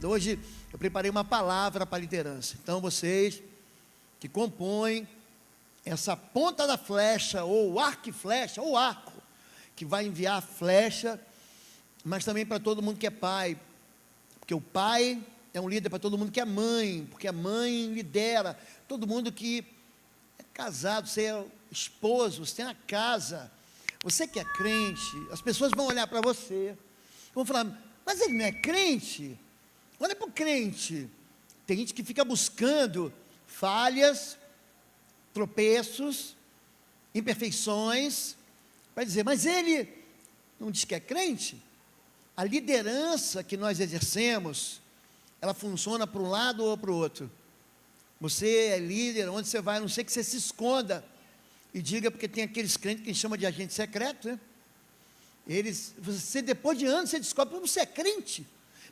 Hoje eu preparei uma palavra para a liderança. Então vocês que compõem essa ponta da flecha, ou arco e flecha, ou arco, que vai enviar a flecha, mas também para todo mundo que é pai, porque o pai é um líder para todo mundo que é mãe, porque a mãe lidera, todo mundo que é casado, você é esposo, você tem a casa, você que é crente, as pessoas vão olhar para você, vão falar, mas ele não é crente? Olha para o crente. Tem gente que fica buscando falhas, tropeços, imperfeições, para dizer, mas ele não diz que é crente? A liderança que nós exercemos, ela funciona para um lado ou para o outro. Você é líder, onde você vai, a não ser que você se esconda e diga, porque tem aqueles crentes que chama de agente secreto, né? Você depois de anos, você descobre que você é crente,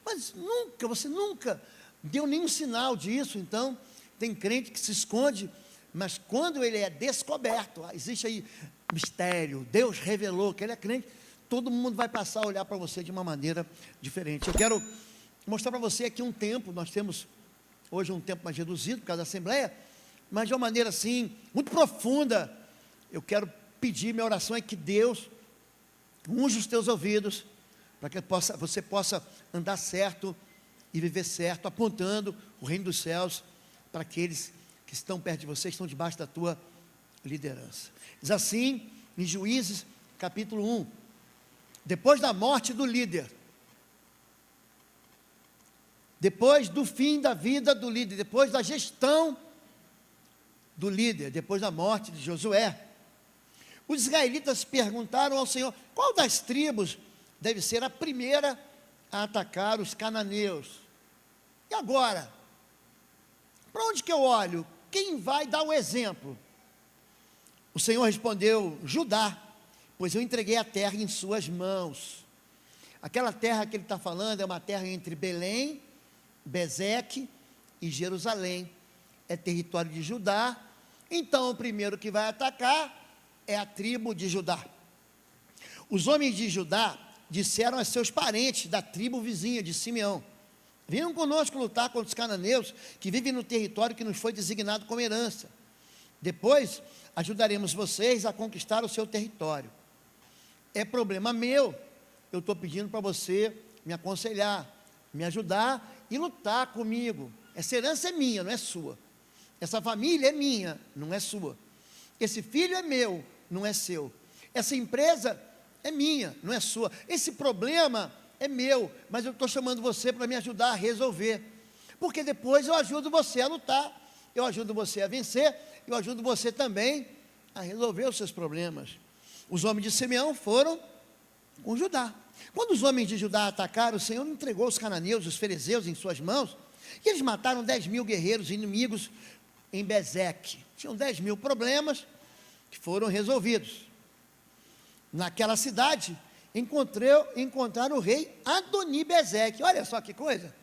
mas você nunca deu nenhum sinal disso. Então, tem crente que se esconde, mas quando ele é descoberto, existe aí mistério, Deus revelou que ele é crente, todo mundo vai passar a olhar para você de uma maneira diferente. Eu quero mostrar para você aqui um tempo, nós temos hoje um tempo mais reduzido por causa da Assembleia, mas de uma maneira assim, muito profunda. Eu quero pedir, minha oração é que Deus unja os teus ouvidos, para que você possa andar certo e viver certo, apontando o reino dos céus para aqueles que estão perto de você, estão debaixo da tua liderança. Diz assim, em Juízes, capítulo 1, depois da morte do líder, depois do fim da vida do líder, depois da gestão do líder, depois da morte de Josué, os israelitas perguntaram ao Senhor, qual das tribos deve ser a primeira a atacar os cananeus? E agora? Para onde que eu olho? Quem vai dar o exemplo? O Senhor respondeu, Judá, pois eu entreguei a terra em suas mãos. Aquela terra que ele está falando é uma terra entre Belém, Bezeque e Jerusalém. É território de Judá. Então o primeiro que vai atacar é a tribo de Judá. Os homens de Judá disseram a seus parentes da tribo vizinha de Simeão, venham conosco lutar contra os cananeus que vivem no território que nos foi designado como herança. Depois ajudaremos vocês a conquistar o seu território. É problema meu, eu estou pedindo para você me aconselhar, me ajudar e lutar comigo. Essa herança é minha, não é sua. Essa família é minha, não é sua. Esse filho é meu, não é seu. Essa empresa é minha, não é sua. Esse problema é meu, mas eu estou chamando você para me ajudar a resolver, porque depois eu ajudo você a lutar, eu ajudo você a vencer, eu ajudo você também a resolver os seus problemas. Os homens de Simeão foram com Judá. Quando os homens de Judá atacaram, o Senhor entregou os cananeus, os fariseus em suas mãos, e eles mataram 10.000 guerreiros inimigos em Bezeque. Tinham 10.000 problemas que foram resolvidos. Naquela cidade, encontraram o rei Adoni-Bezeque. Olha só que coisa.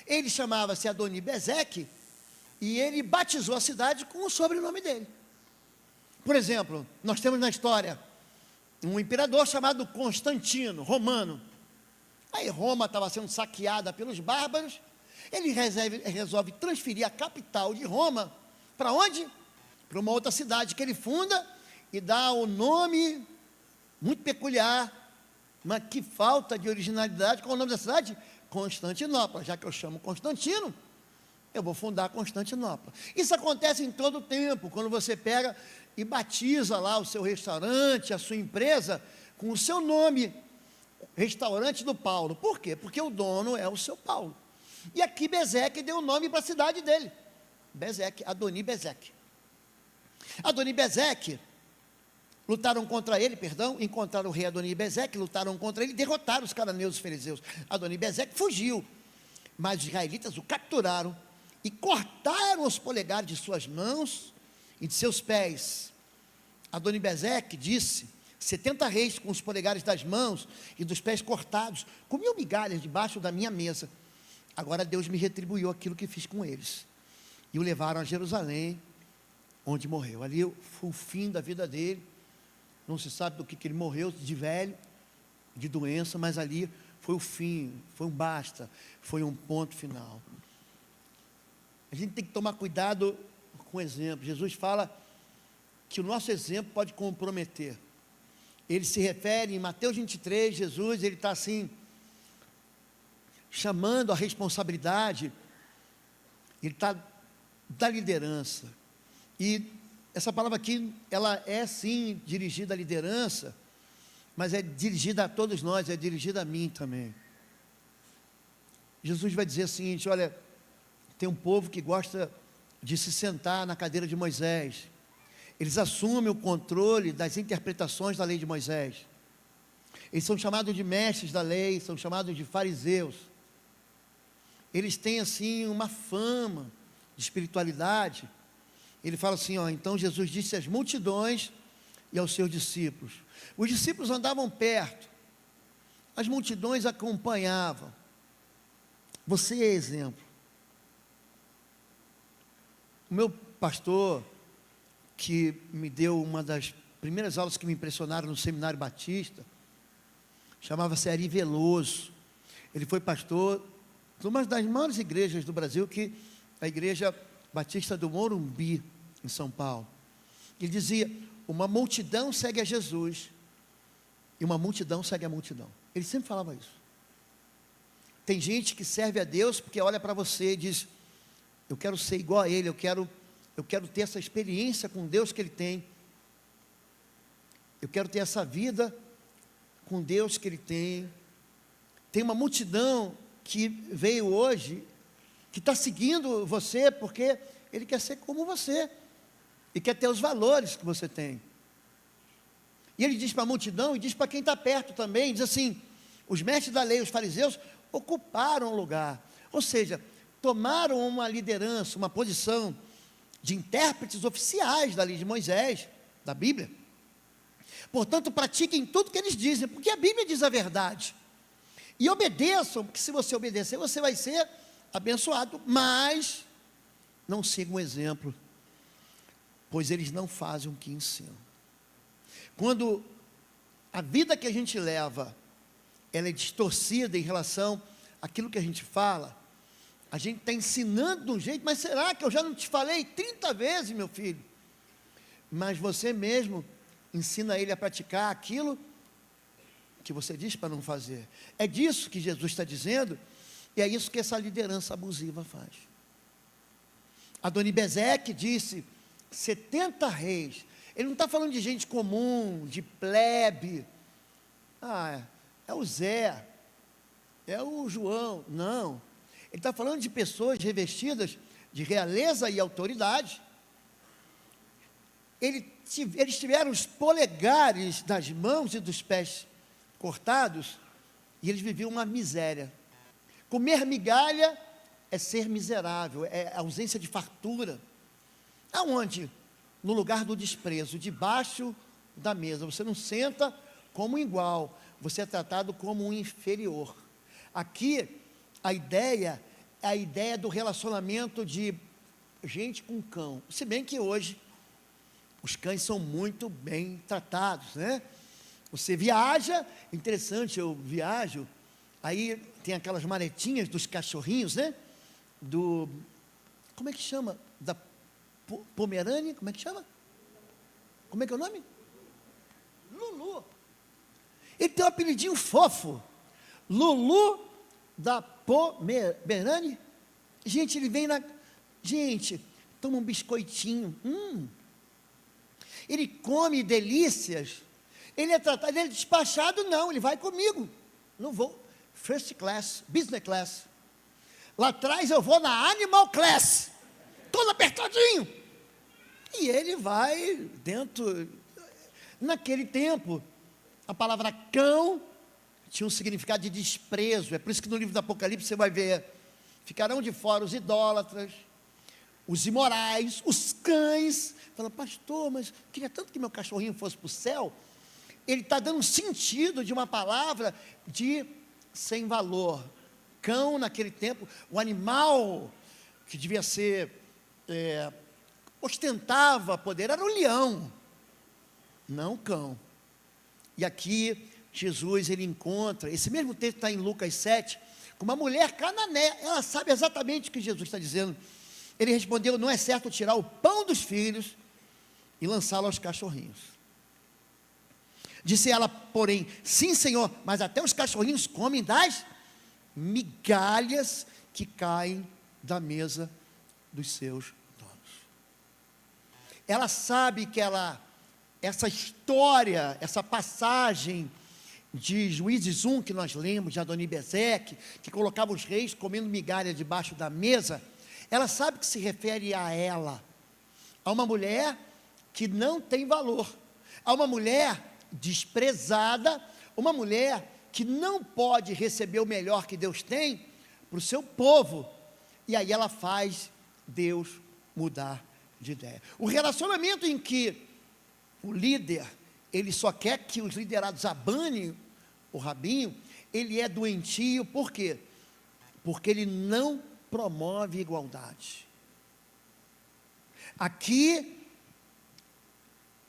Ele chamava-se Adoni-Bezeque e ele batizou a cidade com o sobrenome dele. Por exemplo, nós temos na história um imperador chamado Constantino, romano. Aí Roma estava sendo saqueada pelos bárbaros. Ele resolve transferir a capital de Roma para onde? Para uma outra cidade que ele funda e dá o nome muito peculiar, mas que falta de originalidade. Qual é o nome da cidade? Constantinopla. Já que eu chamo Constantino, eu vou fundar Constantinopla. Isso acontece em todo o tempo, quando você pega e batiza lá o seu restaurante, a sua empresa, com o seu nome, restaurante do Paulo. Por quê? Porque o dono é o seu Paulo. E aqui Bezeque deu o nome para a cidade dele. Bezeque, Adoni-Bezeque. Adoni-Bezeque, lutaram contra ele, encontraram o rei Adoni-Bezeque, lutaram contra ele, derrotaram os cananeus e os fariseus. Adoni-Bezeque fugiu, mas os israelitas o capturaram e cortaram os polegares de suas mãos e de seus pés. Adoni-Bezeque disse, 70 reis com os polegares das mãos e dos pés cortados, comiam migalhas debaixo da minha mesa. Agora Deus me retribuiu aquilo que fiz com eles. E o levaram a Jerusalém, onde morreu. Ali foi o fim da vida dele. Não se sabe do que ele morreu, de velho, de doença, mas ali foi o fim, foi um basta, foi um ponto final. A gente tem que tomar cuidado com o exemplo. Jesus fala que o nosso exemplo pode comprometer. Ele se refere em Mateus 23, Jesus, ele está assim, chamando a responsabilidade, ele está da liderança. E essa palavra aqui, ela é sim dirigida à liderança, mas é dirigida a todos nós, é dirigida a mim também. Jesus vai dizer o seguinte: olha, tem um povo que gosta de se sentar na cadeira de Moisés. Eles assumem o controle das interpretações da lei de Moisés. Eles são chamados de mestres da lei, são chamados de fariseus. Eles têm assim uma fama de espiritualidade. Ele fala assim, então Jesus disse às multidões e aos seus discípulos. Os discípulos andavam perto, as multidões acompanhavam. Você é exemplo. O meu pastor, que me deu uma das primeiras aulas que me impressionaram no Seminário Batista, chamava-se Ari Veloso. Ele foi pastor de uma das maiores igrejas do Brasil, que é a Igreja Batista do Morumbi, em São Paulo. Ele dizia, uma multidão segue a Jesus, e uma multidão segue a multidão. Ele sempre falava isso. Tem gente que serve a Deus porque olha para você e diz, eu quero ser igual a Ele, eu quero ter essa experiência com Deus que Ele tem. Eu quero ter essa vida com Deus que Ele tem. Tem uma multidão que veio hoje, que está seguindo você, porque ele quer ser como você, e quer ter os valores que você tem. E ele diz para a multidão, e diz para quem está perto também, diz assim, os mestres da lei, os fariseus, ocuparam o lugar, ou seja, tomaram uma liderança, uma posição de intérpretes oficiais da lei de Moisés, da Bíblia. Portanto, pratiquem tudo que eles dizem, porque a Bíblia diz a verdade. E obedeçam, porque se você obedecer, você vai ser abençoado, mas não sigam o exemplo, pois eles não fazem o que ensinam. Quando a vida que a gente leva, ela é distorcida em relação àquilo que a gente fala, a gente está ensinando de um jeito, mas será que eu já não te falei 30 vezes, meu filho? Mas você mesmo ensina ele a praticar aquilo que você diz para não fazer. É disso que Jesus está dizendo, e é isso que essa liderança abusiva faz. Adoni-Bezeque disse, 70 reis, ele não está falando de gente comum, de plebe, é o Zé, é o João, não, ele está falando de pessoas revestidas de realeza e autoridade. Eles tiveram os polegares das mãos e dos pés cortados, e eles viviam uma miséria. Comer migalha é ser miserável, é ausência de fartura. Aonde? No lugar do desprezo, debaixo da mesa. Você não senta como um igual, você é tratado como um inferior. Aqui, a ideia é a ideia do relacionamento de gente com cão. Se bem que hoje, os cães são muito bem tratados, né? Você viaja, interessante, eu viajo, aí tem aquelas maletinhas dos cachorrinhos, né? Como é que chama? Da Pomerânia, como é que chama? Como é que é o nome? Lulu. Ele tem um apelidinho fofo. Lulu da Pomerânia. Gente, ele vem Gente, toma um biscoitinho. Ele come delícias. Ele é tratado, ele é despachado, não, ele vai comigo. Não vou. First class, business class. Lá atrás eu vou na animal class. Todo apertadinho. E ele vai dentro. Naquele tempo, a palavra cão tinha um significado de desprezo. É por isso que no livro do Apocalipse você vai ver, ficarão de fora os idólatras, os imorais, os cães. Fala, pastor, mas queria tanto que meu cachorrinho fosse para o céu. Ele está dando sentido de uma palavra de sem valor. Cão, naquele tempo, o animal que devia ser, ostentava poder, era o leão, não o cão. E aqui Jesus, ele encontra, esse mesmo texto está em Lucas 7, com uma mulher cananeia, ela sabe exatamente o que Jesus está dizendo. Ele respondeu: não é certo tirar o pão dos filhos e lançá-lo aos cachorrinhos. Disse ela, porém: sim, Senhor, mas até os cachorrinhos comem das migalhas que caem da mesa dos seus donos. Ela sabe que essa história, essa passagem de Juízes 1, que nós lemos, de Adoni-Bezeque, que colocava os reis comendo migalha debaixo da mesa, ela sabe que se refere a ela, a uma mulher que não tem valor, a uma mulher desprezada, uma mulher que não pode receber o melhor que Deus tem para o seu povo, e aí ela faz Deus mudar de ideia. O relacionamento em que o líder, ele só quer que os liderados abanem o rabinho, ele é doentio. Por quê? Porque ele não promove igualdade. Aqui,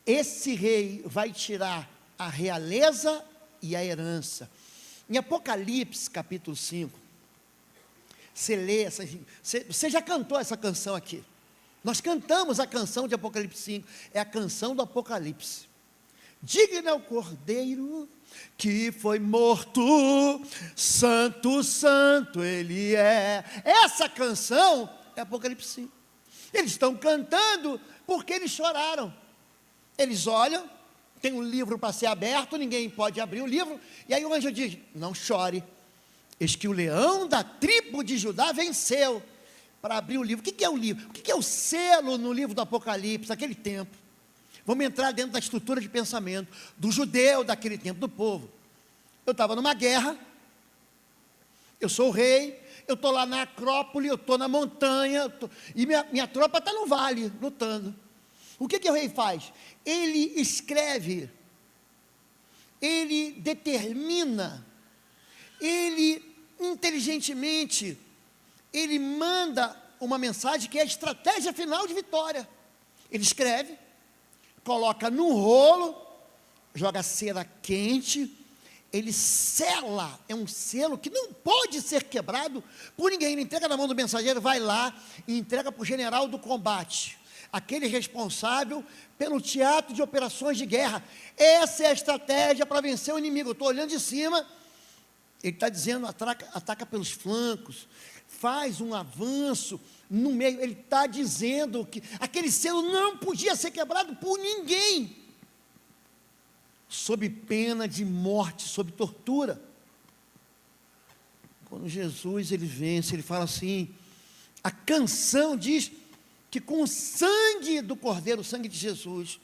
esse rei vai tirar a realeza e a herança. Em Apocalipse, capítulo 5, você lê, você já cantou essa canção aqui. Nós cantamos a canção de Apocalipse 5, é a canção do Apocalipse. Digno é o Cordeiro que foi morto, santo, santo ele é. Essa canção é Apocalipse 5. Eles estão cantando porque eles choraram. Eles olham, tem um livro para ser aberto, ninguém pode abrir o livro, e aí o anjo diz: não chore, eis que o leão da tribo de Judá venceu. Para abrir o livro. O que é o livro? O que é o selo no livro do Apocalipse, naquele tempo? Vamos entrar dentro da estrutura de pensamento do judeu daquele tempo, do povo. Eu estava numa guerra, eu sou o rei, eu estou lá na Acrópole, eu estou na montanha, e minha tropa está no vale, lutando. O que o rei faz? Ele escreve, ele determina, ele inteligentemente, ele manda uma mensagem que é a estratégia final de vitória. Ele escreve, coloca num rolo, joga cera quente, ele sela, é um selo que não pode ser quebrado por ninguém. Ele entrega na mão do mensageiro, vai lá e entrega para o general do combate, aquele responsável pelo teatro de operações de guerra. Essa é a estratégia para vencer o inimigo. Eu estou olhando de cima, ele está dizendo: ataca pelos flancos, faz um avanço no meio. Ele está dizendo que aquele selo não podia ser quebrado por ninguém, sob pena de morte, sob tortura. Quando Jesus ele vence, ele fala assim, a canção diz que com o sangue do Cordeiro, o sangue de Jesus,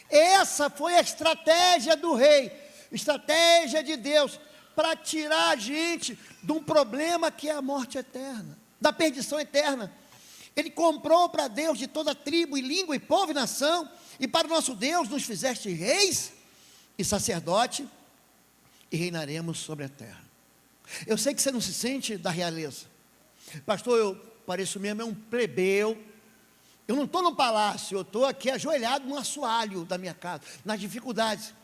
essa foi a estratégia do rei, estratégia de Deus, para tirar a gente de um problema que é a morte eterna, da perdição eterna. Ele comprou para Deus de toda tribo, e língua, e povo, e nação, e para o nosso Deus nos fizeste reis e sacerdote, e reinaremos sobre a terra. Eu sei que você não se sente da realeza. Pastor, eu pareço mesmo um plebeu, eu não estou no palácio, eu estou aqui ajoelhado no assoalho da minha casa, nas dificuldades.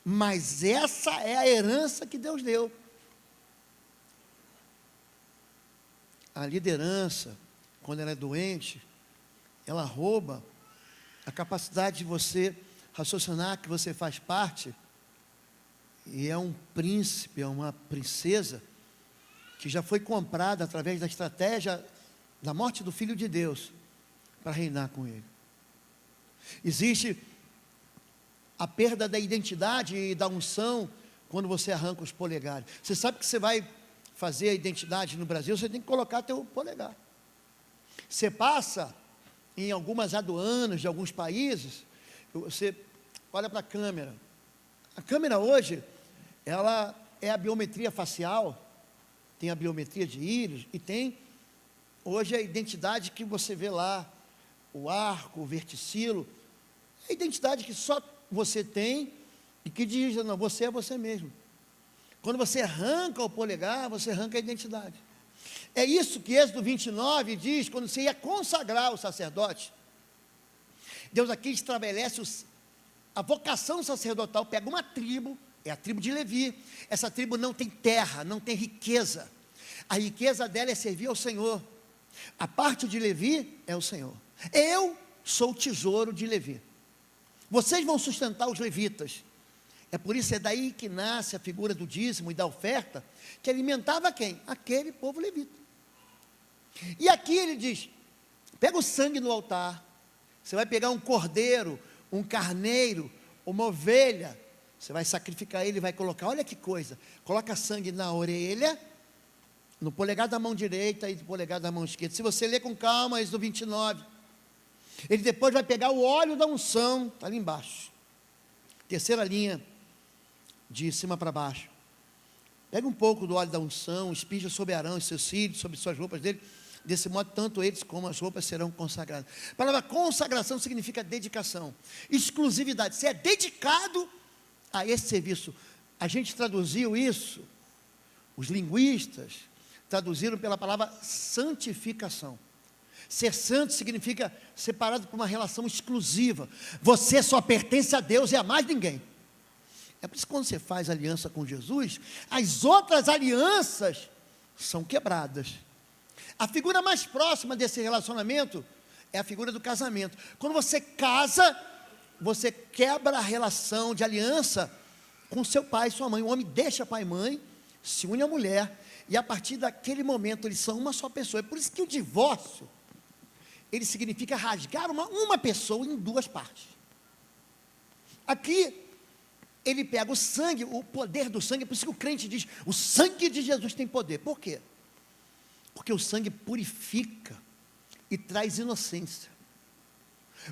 Mas essa é a herança que Deus deu. A liderança, quando ela é doente, ela rouba a capacidade de você raciocinar que você faz parte, e é um príncipe, é uma princesa, que já foi comprada através da estratégia da morte do Filho de Deus, para reinar com ele. Existe a perda da identidade e da unção quando você arranca os polegares. Você sabe que você vai fazer a identidade no Brasil, você tem que colocar teu polegar. Você passa em algumas aduanas de alguns países, você olha para a câmera. A câmera hoje, ela é a biometria facial, tem a biometria de íris, e tem hoje a identidade que você vê lá, o arco, o verticilo, é a identidade que só você tem, e que diz: não, você é você mesmo. Quando você arranca o polegar, você arranca a identidade. É isso que Êxodo 29 diz, quando você ia consagrar o sacerdote. Deus aqui estabelece a vocação sacerdotal, pega uma tribo, é a tribo de Levi. Essa tribo não tem terra, não tem riqueza. A riqueza dela é servir ao Senhor. A parte de Levi é o Senhor. Eu sou o tesouro de Levi. Vocês vão sustentar os levitas. É por isso, é daí que nasce a figura do dízimo e da oferta, que alimentava quem? Aquele povo levita. E aqui ele diz, pega o sangue no altar, você vai pegar um cordeiro, um carneiro, uma ovelha, você vai sacrificar ele, vai colocar, olha que coisa, coloca sangue na orelha, no polegar da mão direita e no polegar da mão esquerda. Se você ler com calma, Êxodo 29, ele depois vai pegar o óleo da unção, está ali embaixo, terceira linha, de cima para baixo, pega um pouco do óleo da unção, espija sobre Arão e seus filhos, sobre suas roupas dele, desse modo tanto eles como as roupas serão consagrados. A palavra consagração significa dedicação, exclusividade, você é dedicado a esse serviço. A gente traduziu isso, os linguistas traduziram pela palavra santificação. Ser santo significa separado por uma relação exclusiva, você só pertence a Deus e a mais ninguém. É por isso que quando você faz aliança com Jesus, as outras alianças são quebradas. A figura mais próxima desse relacionamento é a figura do casamento. Quando você casa, você quebra a relação de aliança com seu pai e sua mãe. O homem deixa pai e mãe, se une à mulher, e a partir daquele momento eles são uma só pessoa. É por isso que o divórcio, ele significa rasgar uma pessoa em duas partes. Aqui, ele pega o sangue, o poder do sangue, por isso que o crente diz, o sangue de Jesus tem poder. Por quê? Porque o sangue purifica e traz inocência.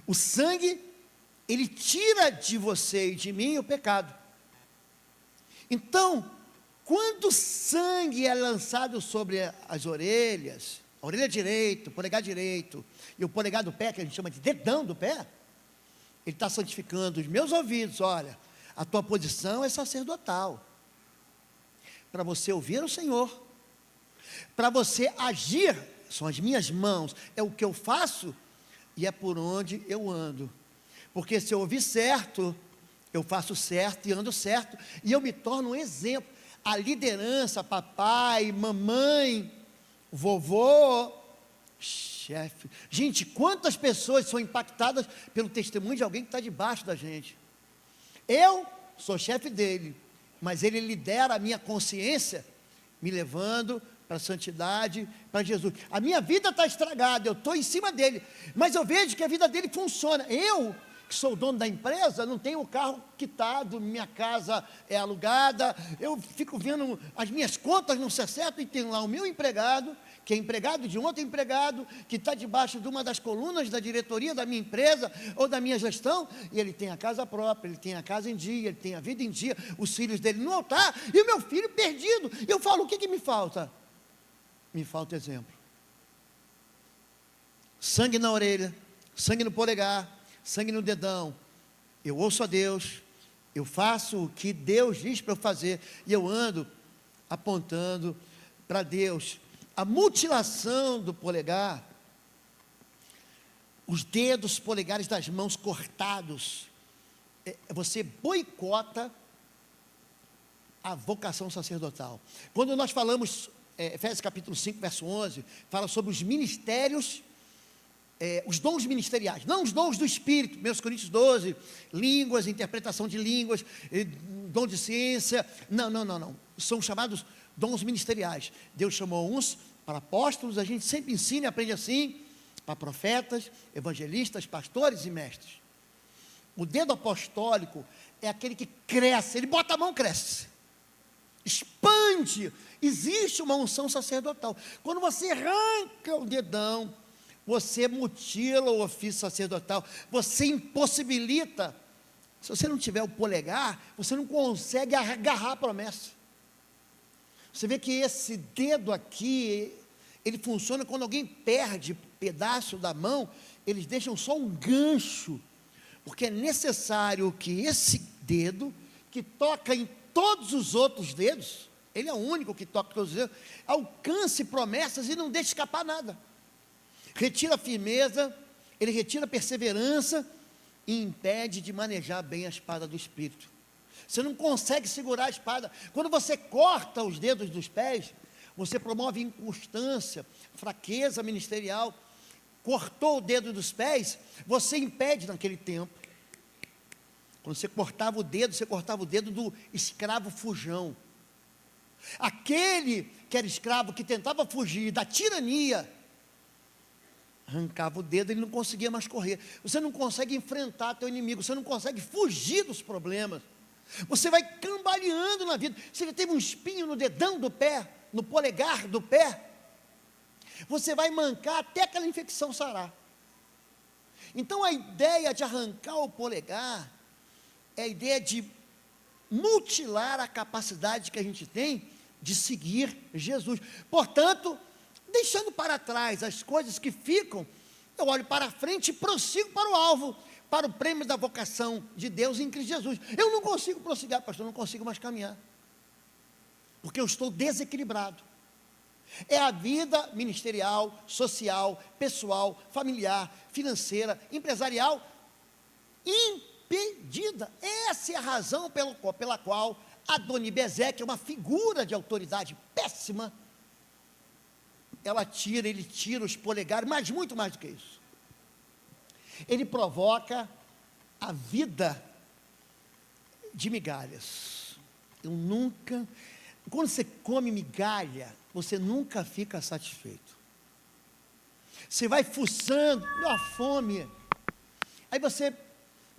O sangue, ele tira de você e de mim o pecado. Então, quando o sangue é lançado sobre as orelhas, a orelha direita, o polegar direito, e o polegar do pé, que a gente chama de dedão do pé, ele está santificando os meus ouvidos. Olha, a tua posição é sacerdotal, para você ouvir o Senhor, para você agir, são as minhas mãos, é o que eu faço, e é por onde eu ando, porque se eu ouvir certo, eu faço certo e ando certo, e eu me torno um exemplo. A liderança, papai, mamãe, vovô, chefe, gente, quantas pessoas são impactadas pelo testemunho de alguém que está debaixo da gente? Eu sou chefe dele, mas ele lidera a minha consciência, me levando para a santidade, para Jesus. A minha vida está estragada, eu estou em cima dele, mas eu vejo que a vida dele funciona. Eu, que sou o dono da empresa, não tenho o carro quitado, minha casa é alugada, eu fico vendo as minhas contas não se acertam, e tenho lá o meu empregado, que é empregado de um outro empregado, que está debaixo de uma das colunas da diretoria da minha empresa, ou da minha gestão, e ele tem a casa própria, ele tem a casa em dia, ele tem a vida em dia, os filhos dele no altar, e o meu filho perdido. Eu falo, o que me falta? Me falta exemplo. Sangue na orelha, sangue no polegar, sangue no dedão. Eu ouço a Deus, eu faço o que Deus diz para eu fazer, e eu ando apontando para Deus. A mutilação do polegar, os dedos polegares das mãos cortados, você boicota a vocação sacerdotal. Quando nós falamos, Efésios capítulo 5, verso 11, fala sobre os ministérios, os dons ministeriais, não os dons do Espírito, 1 Coríntios 12, línguas, interpretação de línguas, dom de ciência, não, são chamados dons ministeriais. Deus chamou uns para apóstolos, a gente sempre ensina e aprende assim, para profetas, evangelistas, pastores e mestres. O dedo apostólico é aquele que cresce, ele bota a mão, cresce, expande, existe uma unção sacerdotal. Quando você arranca o dedão, você mutila o ofício sacerdotal, você impossibilita. Se você não tiver o polegar, você não consegue agarrar a promessa. Você vê que esse dedo aqui, ele funciona quando alguém perde pedaço da mão, eles deixam só um gancho, porque é necessário que esse dedo, que toca em todos os outros dedos, ele é o único que toca em todos os dedos, alcance promessas e não deixe escapar nada. Retira a firmeza, ele retira a perseverança e impede de manejar bem a espada do Espírito. Você não consegue segurar a espada. Quando você corta os dedos dos pés, você promove inconstância, fraqueza ministerial. Cortou o dedo dos pés, você impede naquele tempo. Quando você cortava o dedo do escravo fujão. Aquele que era escravo, que tentava fugir da tirania, arrancava o dedo, ele não conseguia mais correr. Você não consegue enfrentar teu inimigo, você não consegue fugir dos problemas. Você vai cambaleando na vida. Você já teve um espinho no dedão do pé, no polegar do pé, você vai mancar até aquela infecção sarar. Então a ideia de arrancar o polegar é a ideia de mutilar a capacidade que a gente tem de seguir Jesus. Portanto, deixando para trás as coisas que ficam, eu olho para frente e prossigo para o alvo, para o prêmio da vocação de Deus em Cristo Jesus. Eu não consigo prosseguir, pastor, não consigo mais caminhar, porque eu estou desequilibrado. É a vida ministerial, social, pessoal, familiar, financeira, empresarial, impedida. Essa é a razão pela qual Adoni-Bezek é uma figura de autoridade péssima. Ele tira os polegares, mas muito mais do que isso. Ele provoca a vida de migalhas. Quando você come migalha, você nunca fica satisfeito. Você vai fuçando, a fome. Aí você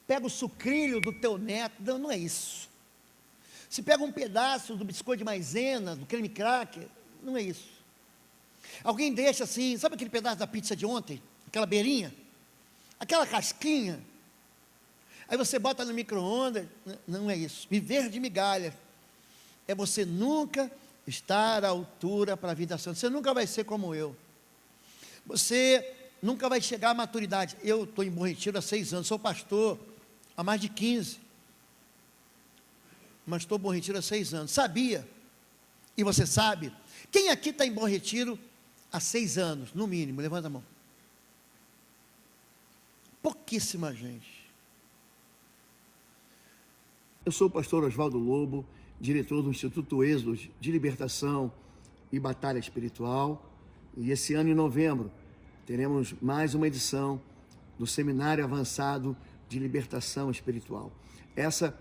pega o sucrilho do teu neto, não é isso. Você pega um pedaço do biscoito de maisena, do creme cracker, não é isso. Alguém deixa assim, sabe aquele pedaço da pizza de ontem? Aquela beirinha? Aquela casquinha? Aí você bota no micro-ondas, não é isso. Viver de migalha é você nunca estar à altura para a vida santa. Você nunca vai ser como eu. Você nunca vai chegar à maturidade. Eu estou em Bom Retiro há 6 anos, sou pastor há mais de 15. Mas estou em Bom Retiro há 6 anos. Sabia? E você sabe? Quem aqui está em Bom Retiro há 6 anos, no mínimo? Levanta a mão. Pouquíssima gente. Eu sou o pastor Oswaldo Lobo, diretor do Instituto Êxodo de Libertação e Batalha Espiritual. E esse ano, em novembro, teremos mais uma edição do Seminário Avançado de Libertação Espiritual. Essa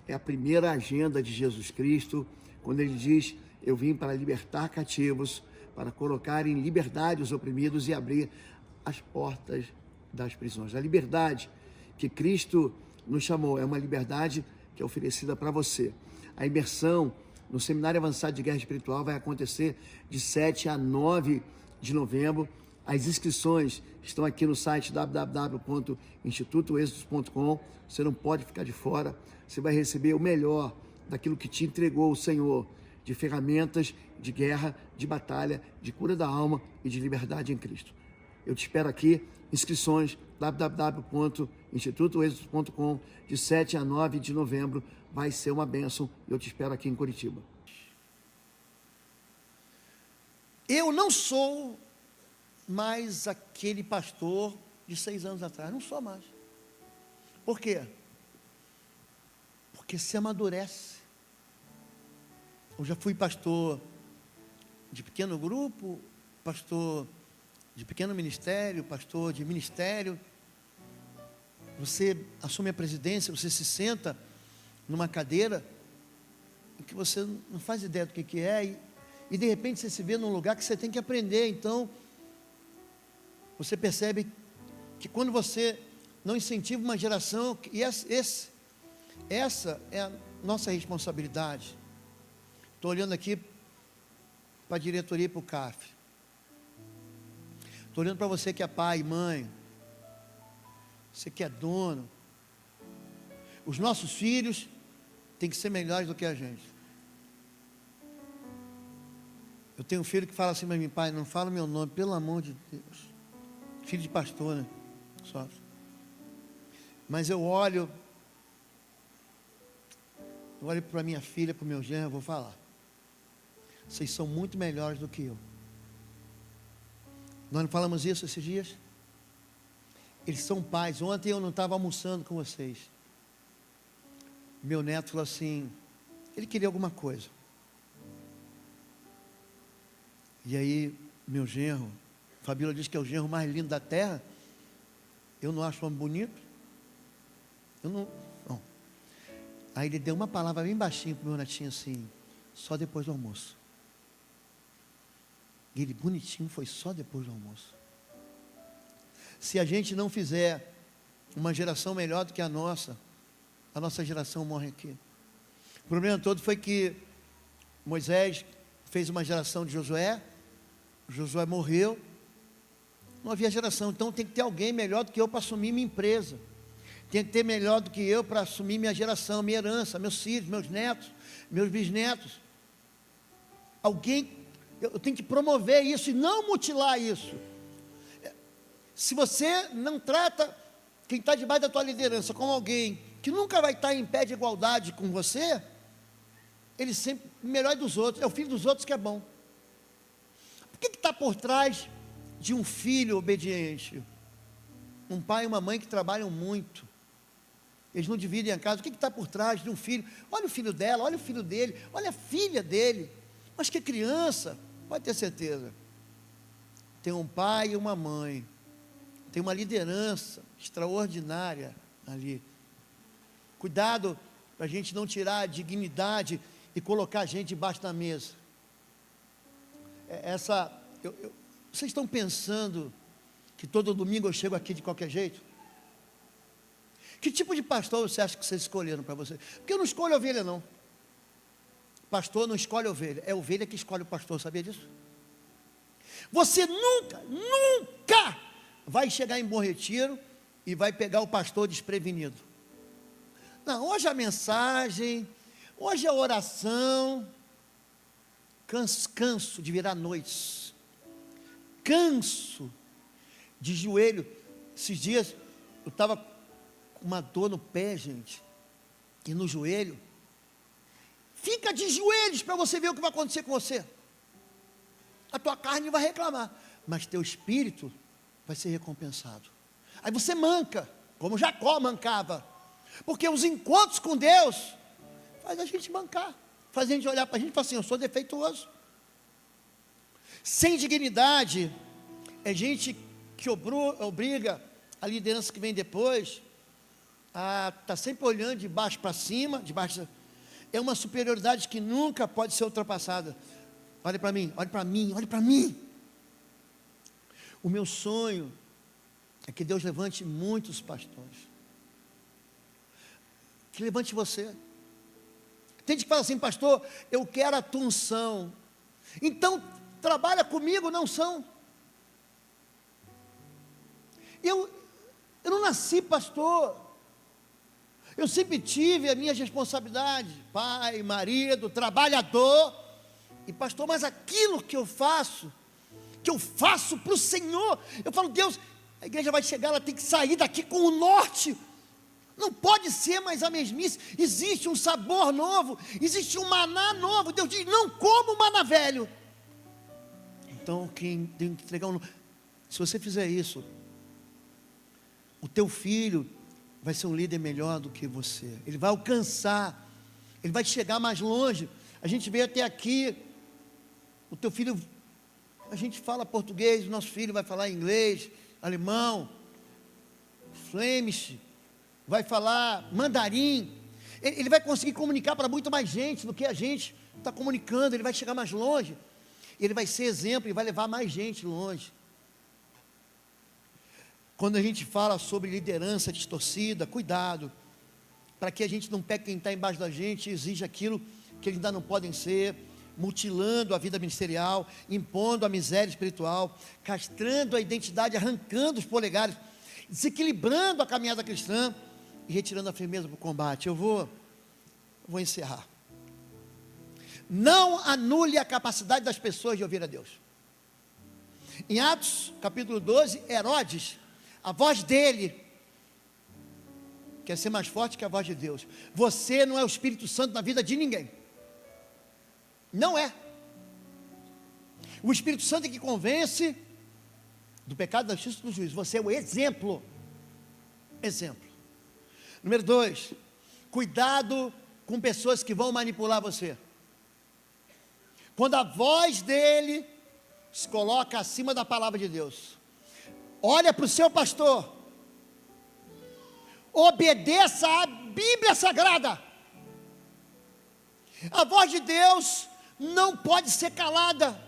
é a primeira agenda de Jesus Cristo, quando ele diz: eu vim para libertar cativos, para colocar em liberdade os oprimidos e abrir as portas das prisões. A liberdade que Cristo nos chamou é uma liberdade que é oferecida para você. A imersão no Seminário Avançado de Guerra Espiritual vai acontecer de 7 a 9 de novembro. As inscrições estão aqui no site www.institutoexodus.com. Você não pode ficar de fora. Você vai receber o melhor daquilo que te entregou o Senhor, de ferramentas de guerra, de batalha, de cura da alma e de liberdade em Cristo. Eu te espero aqui. Inscrições www.institutoexodus.com, de 7 a 9 de novembro. Vai ser uma bênção. Eu te espero aqui em Curitiba. Eu não sou mais aquele pastor de 6 anos atrás. Não sou mais. Por quê? Porque se amadurece. Eu já fui pastor de pequeno grupo, pastor de pequeno ministério, pastor de ministério. Você assume a presidência, você se senta numa cadeira em que você não faz ideia do que é, e de repente você se vê num lugar que você tem que aprender. Então você percebe que quando você não incentiva uma geração, e essa é a nossa responsabilidade. Estou olhando aqui para a diretoria e para o CAF. Estou olhando para você que é pai, mãe, você que é dono. Os nossos filhos têm que ser melhores do que a gente. Eu tenho um filho que fala assim para mim: pai, não fala meu nome, pelo amor de Deus. Filho de pastor, né? Só. Mas eu olho para minha filha, para o meu genro, eu vou falar: vocês são muito melhores do que eu. Nós não falamos isso esses dias? Eles são pais. Ontem eu não estava almoçando com vocês. Meu neto falou assim, ele queria alguma coisa. E aí, meu genro, Fabíola diz que é o genro mais lindo da terra. Eu não acho homem bonito. Eu não. Aí ele deu uma palavra bem baixinho para o meu netinho assim, só depois do almoço. E ele bonitinho, foi só depois do almoço. Se a gente não fizer uma geração melhor do que a nossa geração morre aqui. O problema todo foi que Moisés fez uma geração de Josué, Josué morreu, não havia geração, então tem que ter alguém melhor do que eu para assumir minha empresa. Tem que ter melhor do que eu para assumir minha geração, minha herança, meus filhos, meus netos, meus bisnetos. Alguém, eu tenho que promover isso e não mutilar isso. Se você não trata quem está debaixo da tua liderança como alguém que nunca vai estar em pé de igualdade com você, ele sempre, o melhor dos outros, é o filho dos outros que é bom. O que está por trás de um filho obediente? Um pai e uma mãe que trabalham muito. Eles não dividem a casa. O que está por trás de um filho? Olha o filho dela, olha o filho dele, olha a filha dele. Mas que criança, pode ter certeza. Tem um pai e uma mãe. Tem uma liderança extraordinária ali. Cuidado para a gente não tirar a dignidade e colocar a gente debaixo da mesa. Vocês estão pensando que todo domingo eu chego aqui de qualquer jeito? Que tipo de pastor você acha que vocês escolheram para você? Porque eu não escolho ovelha, não. Pastor não escolhe ovelha, é ovelha que escolhe o pastor, sabia disso? Você nunca vai chegar em Bom Retiro e vai pegar o pastor desprevenido. Não, hoje a mensagem, hoje a oração, canso de virar noites, canso de joelho. Esses dias eu estava com uma dor no pé, gente, e no joelho. Fica de joelhos para você ver o que vai acontecer com você. A tua carne vai reclamar, mas teu espírito vai ser recompensado. Aí você manca, como Jacó mancava, porque os encontros com Deus faz a gente mancar, faz a gente olhar para a gente e falar assim, eu sou defeituoso. Sem dignidade é gente que obriga a liderança que vem depois a estar sempre olhando de baixo para cima, é uma superioridade que nunca pode ser ultrapassada. Olha para mim, olha para mim, olha para mim. O meu sonho é que Deus levante muitos pastores. Que levante você. Tem gente que fala assim, pastor, eu quero a tua unção. Então, trabalha comigo na unção. Eu não nasci pastor. Eu sempre tive as minhas responsabilidades, pai, marido, trabalhador, e pastor, mas aquilo que eu faço para o Senhor, eu falo, Deus, a igreja vai chegar, ela tem que sair daqui com o norte, não pode ser mais a mesmice, existe um sabor novo, existe um maná novo, Deus diz, não como o maná velho. Então, quem tem que entregar se você fizer isso, o teu filho vai ser um líder melhor do que você, ele vai alcançar, ele vai chegar mais longe. A gente veio até aqui, o teu filho, a gente fala português, o nosso filho vai falar inglês, alemão, flemish, vai falar mandarim, ele vai conseguir comunicar para muito mais gente do que a gente está comunicando, ele vai chegar mais longe, ele vai ser exemplo e vai levar mais gente longe. Quando a gente fala sobre liderança distorcida, cuidado, para que a gente não pegue quem está embaixo da gente e exija aquilo que eles ainda não podem ser, mutilando a vida ministerial, impondo a miséria espiritual, castrando a identidade, arrancando os polegares, desequilibrando a caminhada cristã e retirando a firmeza para o combate. Eu vou encerrar. Não anule a capacidade das pessoas de ouvir a Deus. Em Atos, capítulo 12, Herodes, a voz dele quer ser mais forte que a voz de Deus. Você não é o Espírito Santo na vida de ninguém. Não é. O Espírito Santo é que convence do pecado, da justiça e do juízo. Você é o exemplo. Exemplo. Número 2. Cuidado com pessoas que vão manipular você. Quando a voz dele se coloca acima da palavra de Deus, olha para o seu pastor, obedeça a Bíblia Sagrada. A voz de Deus não pode ser calada,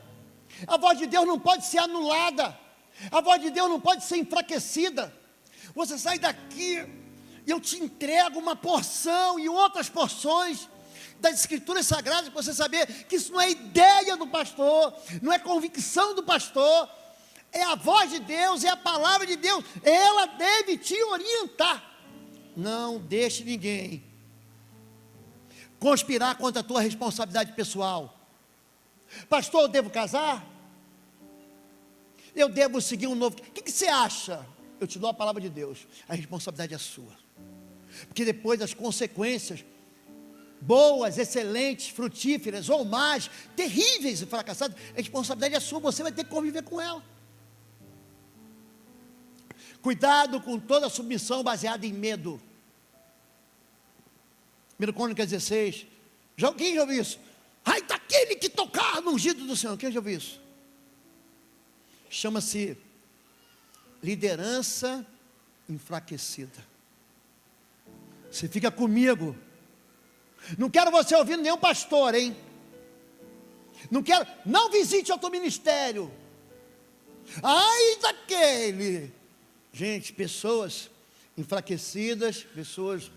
a voz de Deus não pode ser anulada, a voz de Deus não pode ser enfraquecida. Você sai daqui e eu te entrego uma porção e outras porções das Escrituras Sagradas, para você saber que isso não é ideia do pastor, não é convicção do pastor, é a voz de Deus, é a palavra de Deus, ela deve te orientar. Não deixe ninguém conspirar contra a tua responsabilidade pessoal. Pastor, eu devo casar? Eu devo seguir um novo... O que você acha? Eu te dou a palavra de Deus, a responsabilidade é sua, porque depois as consequências, boas, excelentes, frutíferas ou más, terríveis e fracassadas, a responsabilidade é sua, você vai ter que conviver com ela. Cuidado com toda submissão baseada em medo. 1 Crônicas 16, quem já ouviu isso? Ai daquele que tocar no ungido do Senhor, quem já ouviu isso? Chama-se liderança enfraquecida. Você fica comigo. Não quero você ouvindo nenhum pastor, hein? Não visite outro ministério. Ai daquele. Gente, pessoas enfraquecidas, pessoas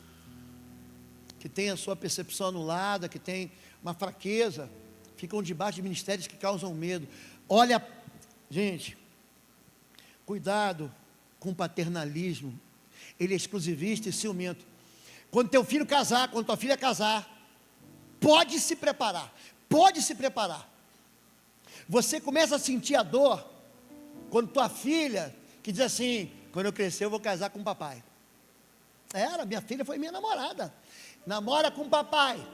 que têm a sua percepção anulada, que têm uma fraqueza, ficam debaixo de ministérios que causam medo. Olha, gente, cuidado com o paternalismo, ele é exclusivista e ciumento. Quando teu filho casar, quando tua filha casar, pode se preparar, você começa a sentir a dor, quando tua filha, que diz assim, quando eu crescer eu vou casar com o papai. Minha filha foi minha namorada, namora com o papai.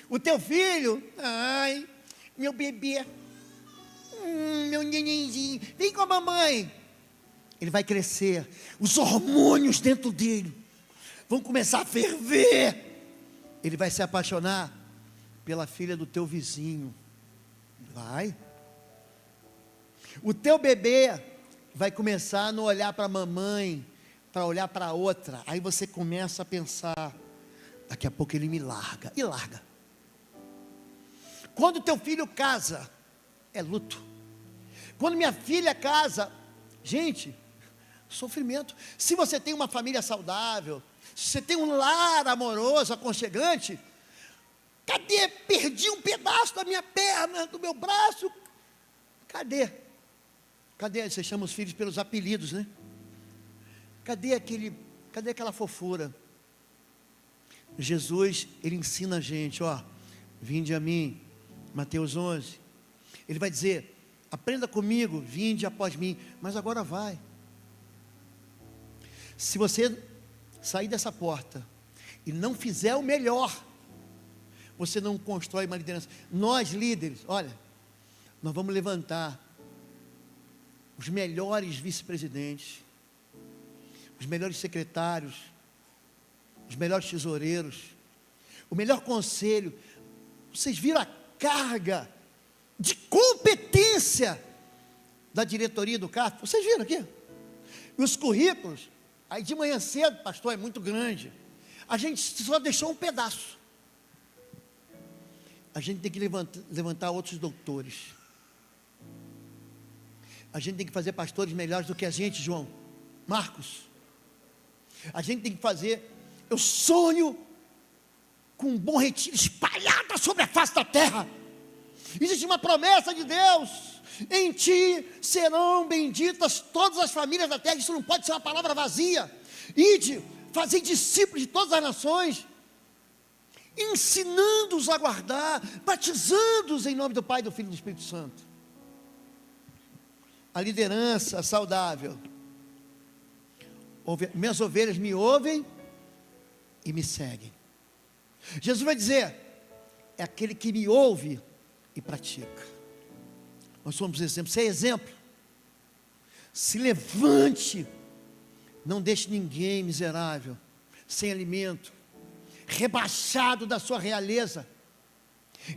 O teu filho, ai, meu bebê, meu nenenzinho, vem com a mamãe. Ele vai crescer, os hormônios dentro dele vão começar a ferver. Ele vai se apaixonar pela filha do teu vizinho. Vai. O teu bebê vai começar a não olhar para a mamãe, para olhar para a outra. Aí você começa a pensar, daqui a pouco ele me larga. E larga. Quando teu filho casa, é luto. Quando minha filha casa, gente, sofrimento. Se você tem uma família saudável, se você tem um lar amoroso, aconchegante, cadê? Perdi um pedaço da minha perna, do meu braço. Cadê? Você chama os filhos pelos apelidos, né? Cadê aquela fofura? Jesus, ele ensina a gente, vinde a mim, Mateus 11, ele vai dizer, aprenda comigo, vinde após mim, mas agora vai. Se você sair dessa porta e não fizer o melhor, você não constrói uma liderança. Nós líderes, olha, nós vamos levantar os melhores vice-presidentes, os melhores secretários, os melhores tesoureiros, o melhor conselho. Vocês viram a carga de competência da diretoria do CAF? Vocês viram aqui? E os currículos, aí de manhã cedo, pastor, é muito grande. A gente só deixou um pedaço. A gente tem que levantar outros doutores. A gente tem que fazer pastores melhores do que a gente, João, Marcos. A gente tem que fazer, eu sonho com um bom retiro espalhado sobre a face da terra. Existe uma promessa de Deus, em ti serão benditas todas as famílias da terra. Isso não pode ser uma palavra vazia. Ide, fazer discípulos de todas as nações, ensinando-os a guardar, batizando-os em nome do Pai, do Filho e do Espírito Santo. A liderança saudável. Minhas ovelhas me ouvem e me seguem. Jesus vai dizer, é aquele que me ouve e pratica. Nós somos exemplo. Você é exemplo. Se levante, não deixe ninguém miserável sem alimento, rebaixado da sua realeza,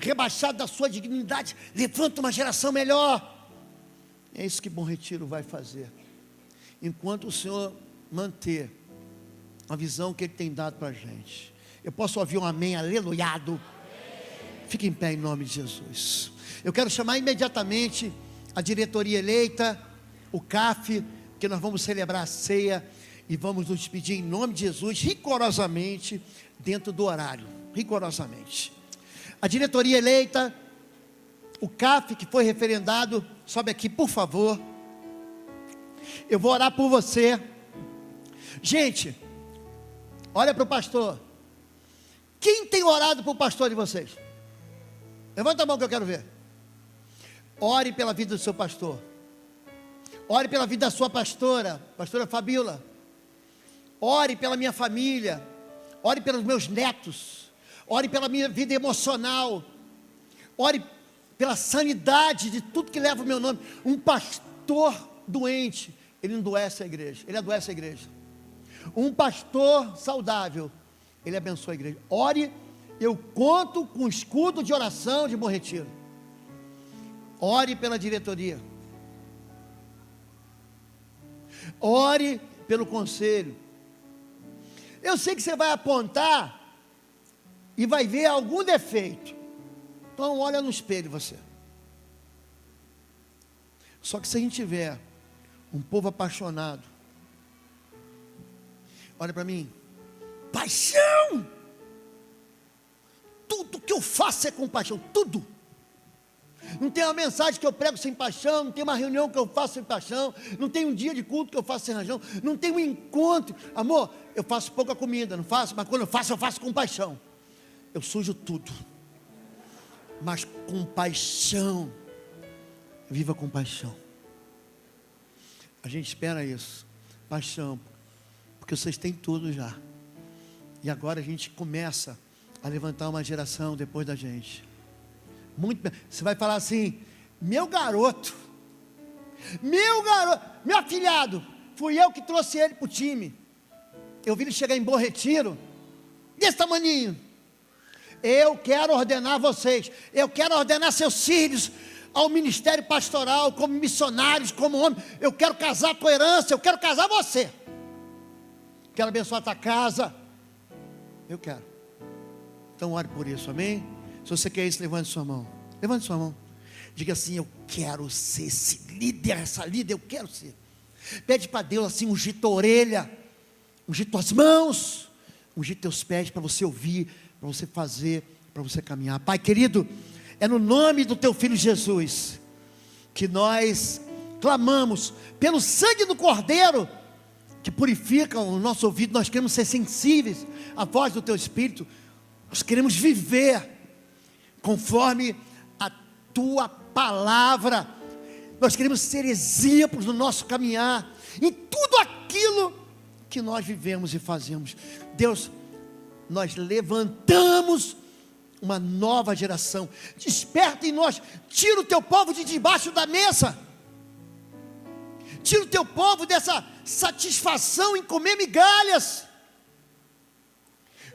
rebaixado da sua dignidade. Levanta uma geração melhor. É isso que Bom Retiro vai fazer, enquanto o Senhor manter a visão que Ele tem dado para a gente. Eu posso ouvir um amém, aleluiado? Fique em pé em nome de Jesus. Eu quero chamar imediatamente a diretoria eleita, o CAF, que nós vamos celebrar a ceia e vamos nos despedir em nome de Jesus, rigorosamente, dentro do horário, rigorosamente. A diretoria eleita, o CAF que foi referendado, sobe aqui por favor. Eu vou orar por você. Gente, olha para o pastor. Quem tem orado para o pastor de vocês? Levanta a mão que eu quero ver. Ore pela vida do seu pastor. Ore pela vida da sua pastora, pastora Fabíola. Ore pela minha família. Ore pelos meus netos. Ore pela minha vida emocional. Ore pela sanidade de tudo que leva o meu nome. Um pastor doente, ele adoece a igreja. Ele adoece a igreja. Um pastor saudável, ele abençoa a igreja. Ore, eu conto com o escudo de oração de Bom Retiro. Ore pela diretoria. Ore pelo conselho. Eu sei que você vai apontar e vai ver algum defeito. Então olha no espelho você. Só que se a gente tiver um povo apaixonado, olha para mim, paixão. Tudo que eu faço é com paixão, tudo. Não tem uma mensagem que eu prego sem paixão, não tem uma reunião que eu faço sem paixão, não tem um dia de culto que eu faço sem paixão, não tem um encontro. Amor, eu faço pouca comida, não faço, mas quando eu faço com paixão. Eu sujo tudo, mas com paixão. Viva com paixão. A gente espera isso, paixão, porque vocês têm tudo já. E agora a gente começa a levantar uma geração depois da gente. Muito bem. Você vai falar assim: meu garoto, meu afilhado, fui eu que trouxe ele para o time. Eu vi ele chegar em Bom Retiro, desse tamaninho. Eu quero ordenar vocês, eu quero ordenar seus filhos ao ministério pastoral, como missionários, como homem. Eu quero casar a tua herança, eu quero casar você. Quero abençoar a tua casa. Eu quero. Então ore por isso, amém? Se você quer isso, levante sua mão. Levante sua mão. Diga assim: eu quero ser esse líder, essa líder, eu quero ser. Pede para Deus assim, ungir tua orelha, ungir tuas mãos, ungir teus pés, para você ouvir, para você fazer, para você caminhar. Pai querido, é no nome do teu filho Jesus que nós clamamos, pelo sangue do Cordeiro que purifica o nosso ouvido. Nós queremos ser sensíveis à voz do teu Espírito. Nós queremos viver conforme a tua palavra. Nós queremos ser exemplos no nosso caminhar, em tudo aquilo que nós vivemos e fazemos. Deus, nós levantamos uma nova geração. Desperta em nós. Tira o teu povo de debaixo da mesa. Tira o teu povo dessa satisfação em comer migalhas.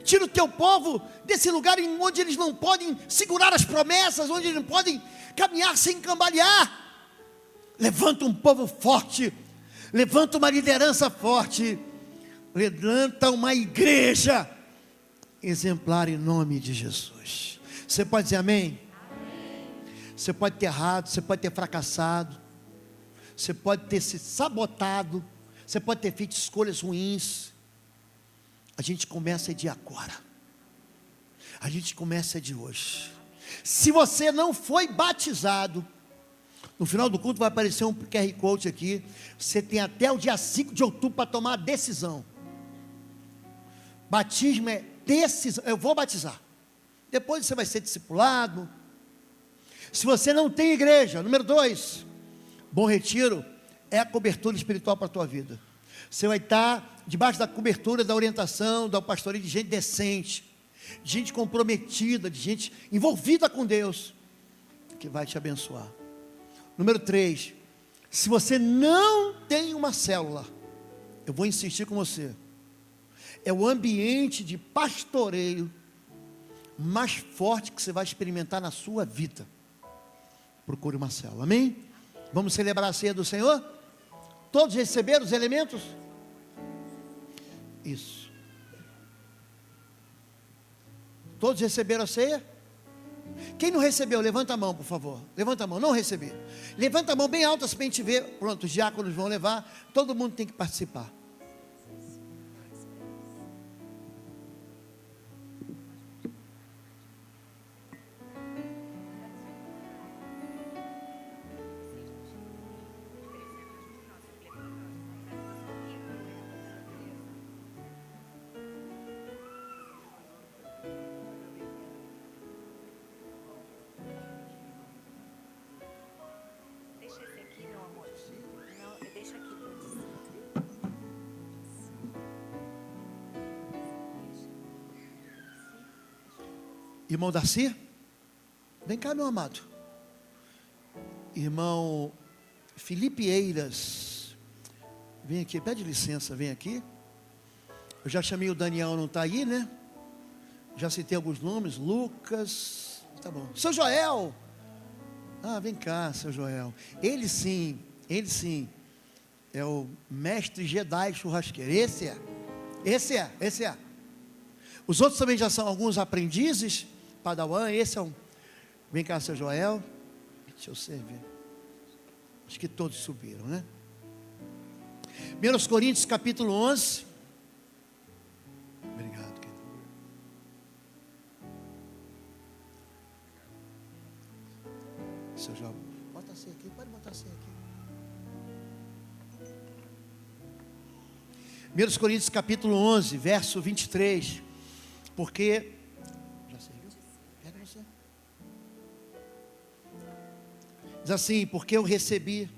Tira o teu povo desse lugar onde eles não podem segurar as promessas, onde eles não podem caminhar sem cambalear. Levanta um povo forte, levanta uma liderança forte, levanta uma igreja exemplar em nome de Jesus. Você pode dizer amém? Amém. Você pode ter errado, você pode ter fracassado, você pode ter se sabotado, você pode ter feito escolhas ruins. A gente começa de agora. A gente começa de hoje. Se você não foi batizado, no final do culto vai aparecer um QR Code aqui. Você tem até o dia 5 de outubro para tomar a decisão. Batismo é decisão. Eu vou batizar. Depois você vai ser discipulado. Se você não tem igreja, número 2, Bom Retiro é a cobertura espiritual para a tua vida. Você vai estar debaixo da cobertura, da orientação, da pastoreio de gente decente, de gente comprometida, de gente envolvida com Deus, que vai te abençoar. Número 3, se você não tem uma célula, eu vou insistir com você. é o ambiente de pastoreio mais forte que você vai experimentar na sua vida. Procure uma célula, amém? Vamos celebrar a ceia do Senhor? Todos receberam os elementos? Isso. Todos receberam a ceia? Quem não recebeu, levanta a mão, por favor. Levanta a mão, não recebi. Levanta a mão bem alta para a gente ver. Pronto, os diáconos vão levar. Todo mundo tem que participar. Irmão Darcy, vem cá, meu amado. Irmão Felipe Eiras, vem aqui, pede licença, vem aqui. Eu já chamei o Daniel, não está aí, né? Já citei alguns nomes, Lucas, tá bom. Seu Joel, vem cá, seu Joel. Ele sim, é o mestre Jedi churrasqueiro, esse é. Os outros também já são alguns aprendizes, Padawan, esse é um. Vem cá, seu Joel. Deixa eu servir. Acho que todos subiram, né? 1 Coríntios capítulo 11. Obrigado, querido. Seu Joel, bota assim aqui, pode botar assim aqui. 1 Coríntios capítulo 11, verso 23. Porque diz assim, porque eu recebi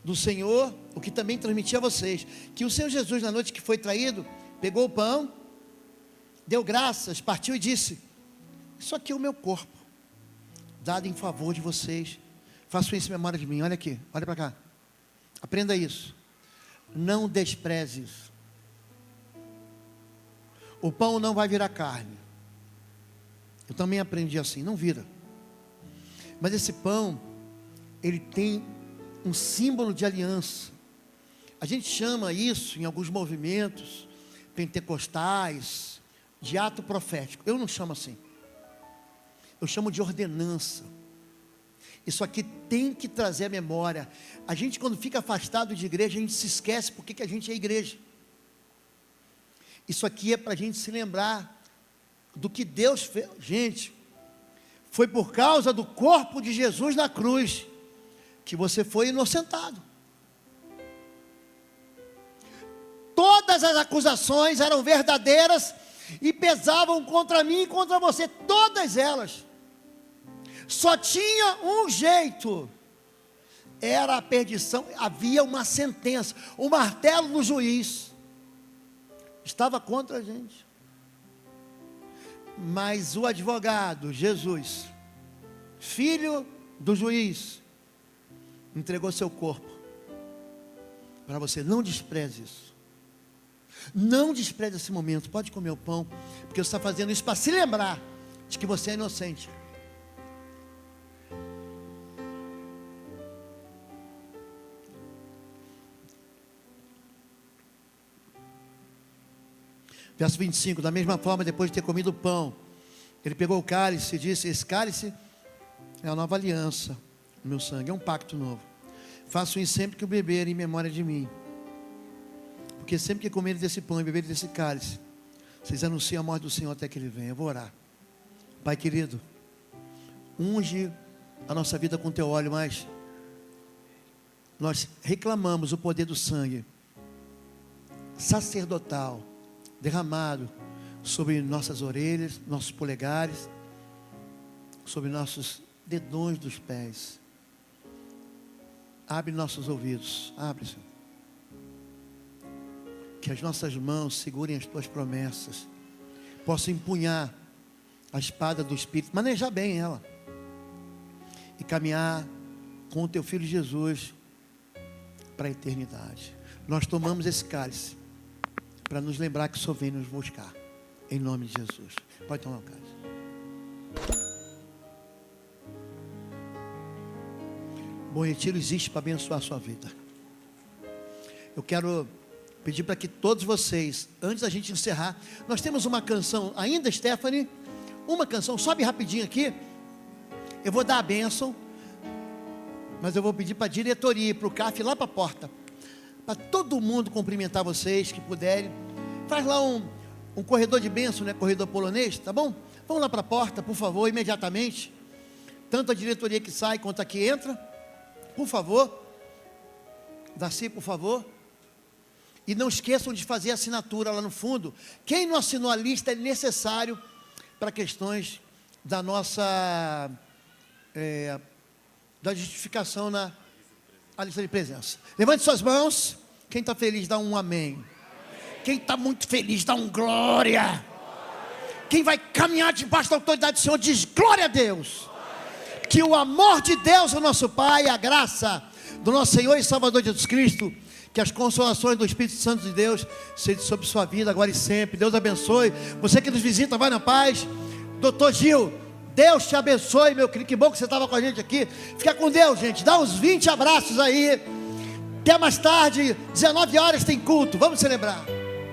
do Senhor o que também transmiti a vocês, que o Senhor Jesus, na noite que foi traído, pegou o pão, deu graças, partiu e disse: isso aqui é o meu corpo, dado em favor de vocês, façam isso em memória de mim. Olha aqui, olha para cá, aprenda isso, não despreze isso. O pão não vai virar carne. Eu também aprendi assim, não vira. Mas esse pão, ele tem um símbolo de aliança. A gente chama isso, em alguns movimentos pentecostais, de ato profético. Eu não chamo assim. Eu chamo de ordenança. Isso aqui tem que trazer a memória. A gente, quando fica afastado de igreja, a gente se esquece porque que a gente é igreja. Isso aqui é para a gente se lembrar do que Deus fez. Gente, foi por causa do corpo de Jesus na cruz que você foi inocentado. Todas as acusações eram verdadeiras e pesavam contra mim e contra você, todas elas. Só tinha um jeito, era a perdição. Havia uma sentença, o martelo do juiz estava contra a gente. Mas o advogado, Jesus, filho do juiz, entregou seu corpo para você. Não despreze isso. Não despreze esse momento. Pode comer o pão, porque você está fazendo isso para se lembrar de que você é inocente. Verso 25, da mesma forma, depois de ter comido o pão, ele pegou o cálice e disse: esse cálice é a nova aliança, o meu sangue, é um pacto novo. Façam isso sempre que o beberem em memória de mim. Porque sempre que comerem desse pão e beberem desse cálice, vocês anunciam a morte do Senhor até que Ele venha. Eu vou orar. Pai querido, unge a nossa vida com teu óleo, mas nós reclamamos o poder do sangue sacerdotal derramado sobre nossas orelhas, nossos polegares, sobre nossos dedões dos pés. Abre nossos ouvidos, abre, Senhor. Que as nossas mãos segurem as tuas promessas, possam empunhar a espada do Espírito, manejar bem ela, e caminhar com o teu Filho Jesus para a eternidade. Nós tomamos esse cálice para nos lembrar que o Senhor vem nos buscar. Em nome de Jesus. Pode tomar um cálice. Bom Retiro existe para abençoar a sua vida. Eu quero pedir para que todos vocês, antes da gente encerrar, nós temos uma canção ainda, Stephanie, uma canção, sobe rapidinho aqui, eu vou dar a bênção, mas eu vou pedir para a diretoria, para o CAF, lá para a porta, para todo mundo cumprimentar vocês, que puderem, faz lá um corredor de bênção, né, corredor polonês, tá bom? Vamos lá para a porta, por favor, imediatamente, tanto a diretoria que sai, quanto a que entra, por favor, Darcy, por favor. E não esqueçam de fazer a assinatura lá no fundo. Quem não assinou a lista é necessário para questões da nossa da justificação na lista de presença. Levante suas mãos. Quem está feliz dá um amém. Quem está muito feliz dá um glória. Quem vai caminhar debaixo da autoridade do Senhor diz glória a Deus. Que o amor de Deus, o nosso Pai, a graça do nosso Senhor e Salvador Jesus Cristo, que as consolações do Espírito Santo de Deus sejam sobre sua vida agora e sempre. Deus abençoe. Você que nos visita, vai na paz. Doutor Gil, Deus te abençoe, meu querido. Que bom que você estava com a gente aqui. Fica com Deus, gente. Dá uns 20 abraços aí. Até mais tarde, 19 horas tem culto. Vamos celebrar.